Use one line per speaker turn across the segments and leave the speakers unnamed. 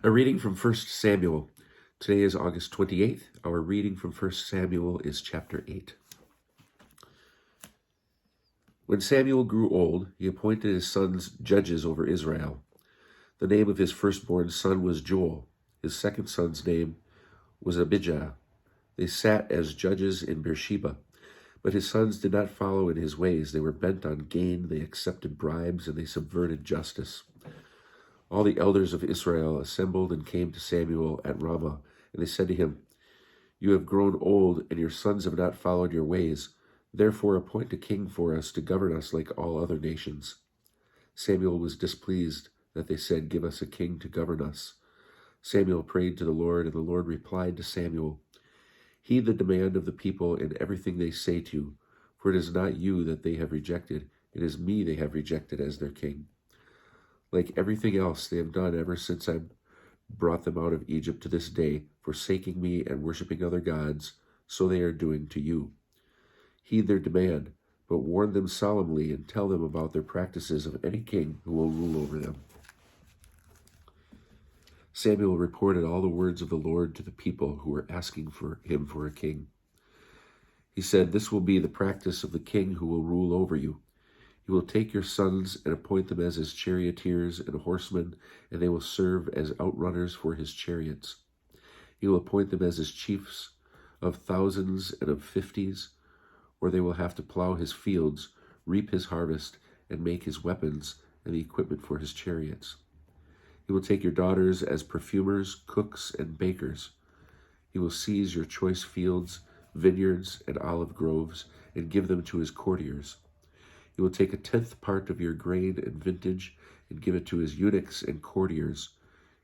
A reading from 1 Samuel. Today is August 28th. Our reading from 1 Samuel is chapter 8. When Samuel grew old, he appointed his sons judges over Israel. The name of his firstborn son was Joel. His second son's name was Abijah. They sat as judges in Beersheba. But his sons did not follow in his ways. They were bent on gain, they accepted bribes, and they subverted justice. All the elders of Israel assembled and came to Samuel at Ramah, and they said to him, "You have grown old, and your sons have not followed your ways. Therefore appoint a king for us to govern us like all other nations." Samuel was displeased that they said, "Give us a king to govern us." Samuel prayed to the Lord, and the Lord replied to Samuel, "Heed the demand of the people in everything they say to you, for it is not you that they have rejected, it is me they have rejected as their king. Like everything else they have done ever since I brought them out of Egypt to this day, forsaking me and worshiping other gods, so they are doing to you. Heed their demand, but warn them solemnly and tell them about their practices of any king who will rule over them." Samuel reported all the words of the Lord to the people who were asking for him for a king. He said, "This will be the practice of the king who will rule over you. He will take your sons and appoint them as his charioteers and horsemen, and they will serve as outrunners for his chariots. He will appoint them as his chiefs of thousands and of 50s, or they will have to plow his fields, reap his harvest, and make his weapons and the equipment for his chariots. He will take your daughters as perfumers, cooks, and bakers. He will seize your choice fields, vineyards, and olive groves, and give them to his courtiers. He will take 1/10 part of your grain and vintage and give it to his eunuchs and courtiers.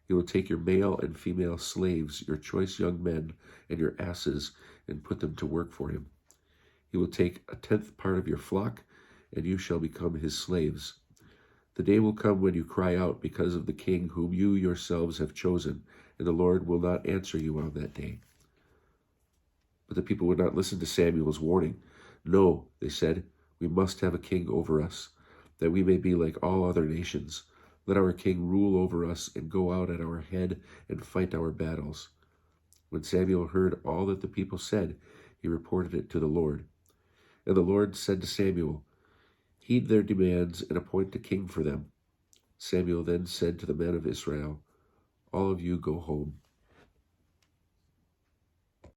He will take your male and female slaves, your choice young men, and your asses, and put them to work for him. He will take 1/10 part of your flock, and you shall become his slaves. The day will come when you cry out because of the king whom you yourselves have chosen, and the Lord will not answer you on that day." But the people would not listen to Samuel's warning. "No," they said, "we must have a king over us, that we may be like all other nations. Let our king rule over us and go out at our head and fight our battles." When Samuel heard all that the people said, he reported it to the Lord. And the Lord said to Samuel, "Heed their demands and appoint a king for them." Samuel then said to the men of Israel, "All of you go home."